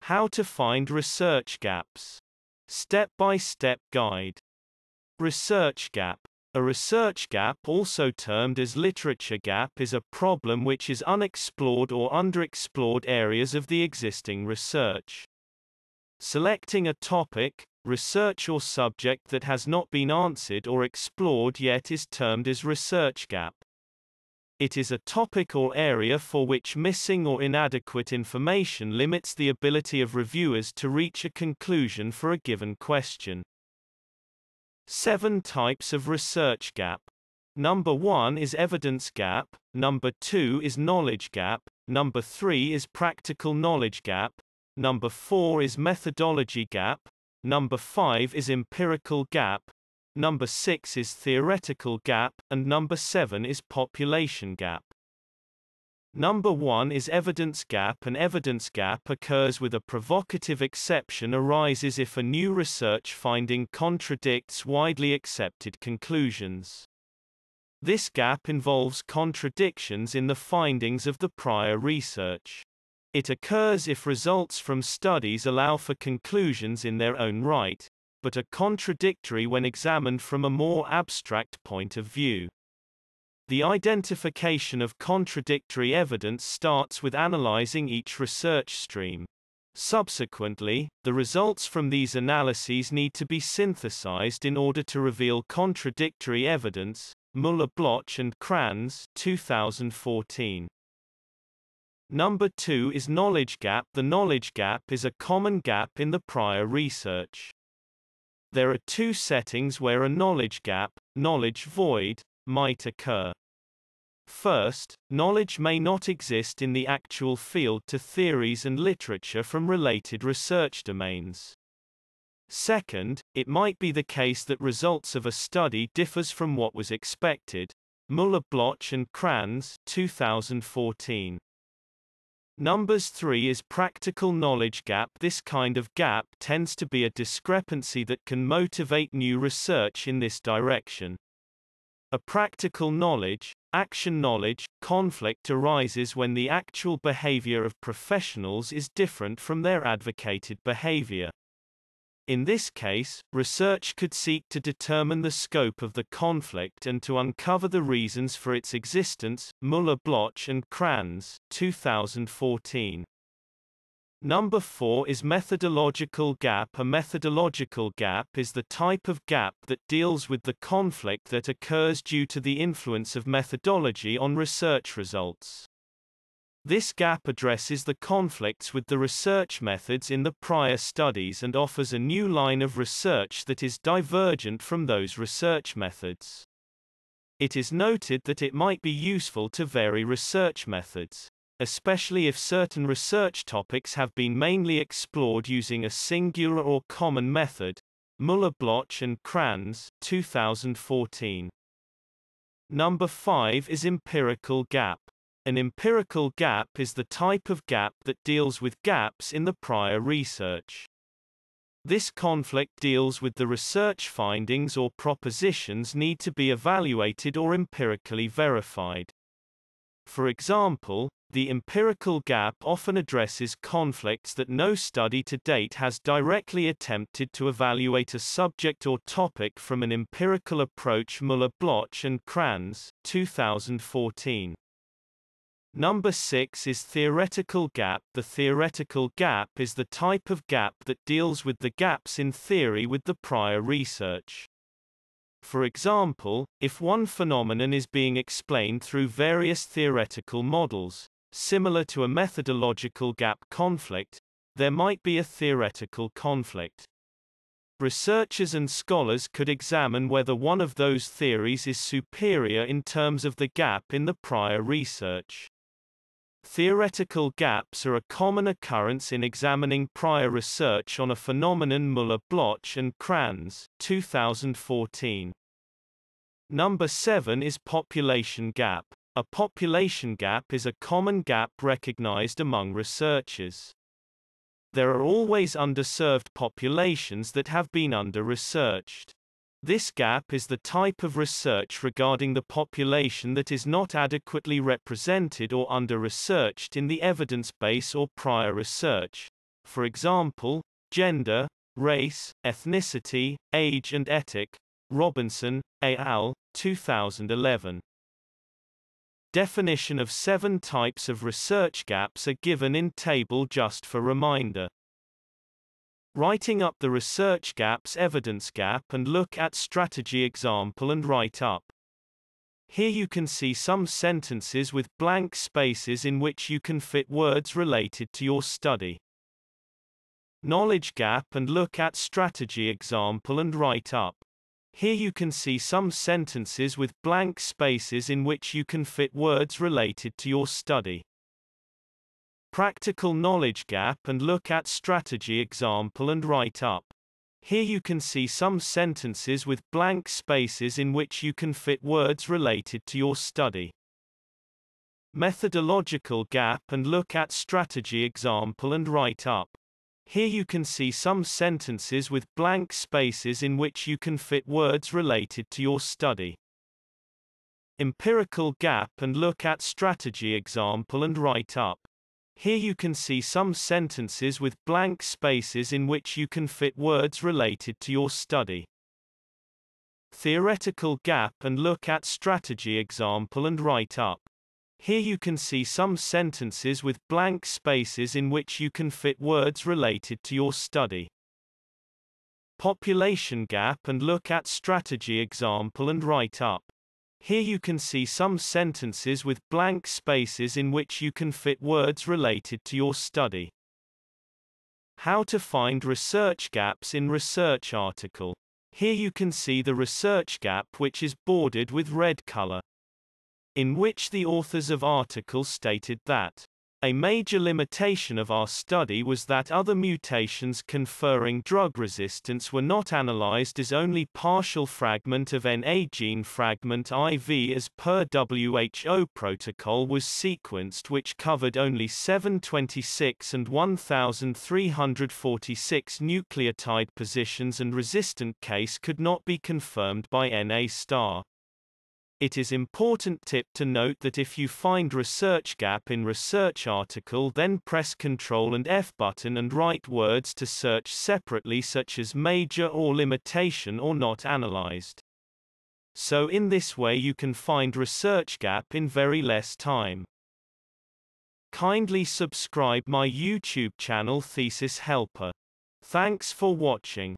How to find research gaps. Step-by-step guide. Research gap. A research gap, also termed as literature gap, is a problem which is unexplored or underexplored areas of the existing research. Selecting a topic, research or subject that has not been answered or explored yet is termed as research gap. It is a topic or area for which missing or inadequate information limits the ability of reviewers to reach a conclusion for a given question. 7 types of research gap. Number 1 is evidence gap, number 2 is knowledge gap, number 3 is practical knowledge gap, number 4 is methodology gap, number 5 is empirical gap, number 6 is theoretical gap, and number 7 is population gap. Number 1 is evidence gap. An evidence gap occurs with a provocative exception arises if a new research finding contradicts widely accepted conclusions. This gap involves contradictions in the findings of the prior research. It occurs if results from studies allow for conclusions in their own right, but are contradictory when examined from a more abstract point of view. The identification of contradictory evidence starts with analyzing each research stream. Subsequently, the results from these analyses need to be synthesized in order to reveal contradictory evidence. Müller-Bloch and Kranz, 2014. Number 2 is knowledge gap. The knowledge gap is a common gap in the prior research. There are 2 settings where a knowledge gap, knowledge void, might occur. First, knowledge may not exist in the actual field to theories and literature from related research domains. Second, it might be the case that results of a study differs from what was expected. Müller-Bloch and Kranz, 2014. Number 3 is practical knowledge gap. This kind of gap tends to be a discrepancy that can motivate new research in this direction. A practical knowledge, action knowledge, conflict arises when the actual behavior of professionals is different from their advocated behavior. In this case, research could seek to determine the scope of the conflict and to uncover the reasons for its existence. Müller-Bloch and Kranz, 2014. Number 4 is methodological gap. A methodological gap is the type of gap that deals with the conflict that occurs due to the influence of methodology on research results. This gap addresses the conflicts with the research methods in the prior studies and offers a new line of research that is divergent from those research methods. It is noted that it might be useful to vary research methods, especially if certain research topics have been mainly explored using a singular or common method. Müller-Bloch and Kranz, 2014. Number 5 is empirical gap. An empirical gap is the type of gap that deals with gaps in the prior research. This conflict deals with the research findings or propositions need to be evaluated or empirically verified. For example, the empirical gap often addresses conflicts that no study to date has directly attempted to evaluate a subject or topic from an empirical approach. Müller-Bloch and Kranz, 2014. Number 6 is theoretical gap. The theoretical gap is the type of gap that deals with the gaps in theory with the prior research. For example, if one phenomenon is being explained through various theoretical models, similar to a methodological gap conflict, there might be a theoretical conflict. Researchers and scholars could examine whether one of those theories is superior in terms of the gap in the prior research. Theoretical gaps are a common occurrence in examining prior research on a phenomenon. Müller-Bloch and Kranz, 2014. Number 7 is population gap. A population gap is a common gap recognized among researchers. There are always underserved populations that have been under-researched. This gap is the type of research regarding the population that is not adequately represented or under-researched in the evidence base or prior research. for example, gender, race, ethnicity, age and ethic. Robinson, et al., 2011. Definition of 7 types of research gaps are given in table just for reminder. Writing up the research gaps, evidence gap, and look at strategy example and write up. Here you can see some sentences with blank spaces in which you can fit words related to your study. Knowledge gap and look at strategy example and write up. Here you can see some sentences with blank spaces in which you can fit words related to your study. Practical knowledge gap and look at strategy example and write up. Here you can see some sentences with blank spaces in which you can fit words related to your study. Methodological gap and look at strategy example and write up. Here you can see some sentences with blank spaces in which you can fit words related to your study. Empirical gap and look at strategy example and write up. Here you can see some sentences with blank spaces in which you can fit words related to your study. Theoretical gap and look at strategy example and write up. Here you can see some sentences with blank spaces in which you can fit words related to your study. Population gap and look at strategy example and write up. Here you can see some sentences with blank spaces in which you can fit words related to your study. How to find research gaps in research article. Here you can see the research gap which is bordered with red color, in which the authors of article stated that a major limitation of our study was that other mutations conferring drug resistance were not analyzed as only partial fragment of NA gene fragment IV as per WHO protocol was sequenced, which covered only 726 and 1346 nucleotide positions, and resistant case could not be confirmed by NA star. It is important tip to note that if you find research gap in research article, then press Ctrl and F button and write words to search separately such as major or limitation or not analyzed. So in this way you can find research gap in very less time. Kindly subscribe my YouTube channel Thesis Helper. Thanks for watching.